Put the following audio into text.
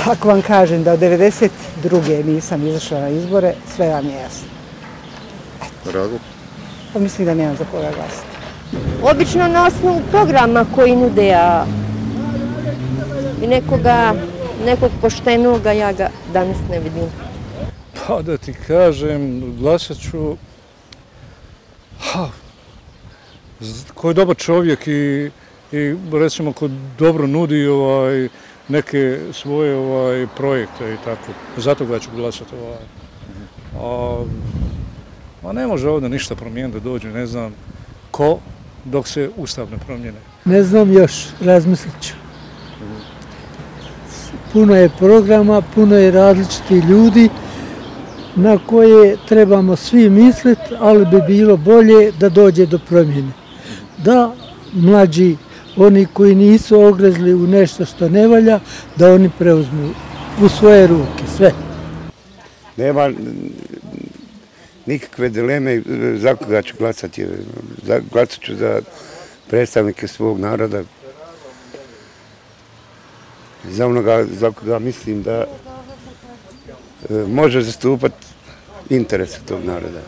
Ako vam kažem da od 92. nisam izašla na izbore, sve vam je jasno. Razlog? Pa mislim da nemam za koga glasati. Obično na osnovu programa koji nude, a i nekog poštenoga ja ga danas ne vidim. Pa da ti kažem, glasat ću ko je dobar čovjek i recimo ko dobro nudi neke svoje projekte i tako. Zato ga ću glasati. A ne može ovdje ništa promijeniti da dođe, ne znam ko, dok se Ustav ne promijene. Ne znam još, razmislit ću. Puno je programa, puno je različitih ljudi na koje trebamo svi misliti, ali bi bilo bolje da dođe do promjene. Da mlađi, oni koji nisu ogrezli u nešto što ne valja, da oni preuzmu u svoje ruke sve. Nema nikakve dileme za koga ću glasati. Glasat ću za predstavnike svog naroda, za onoga za koga mislim da može zastupati interese tog naroda.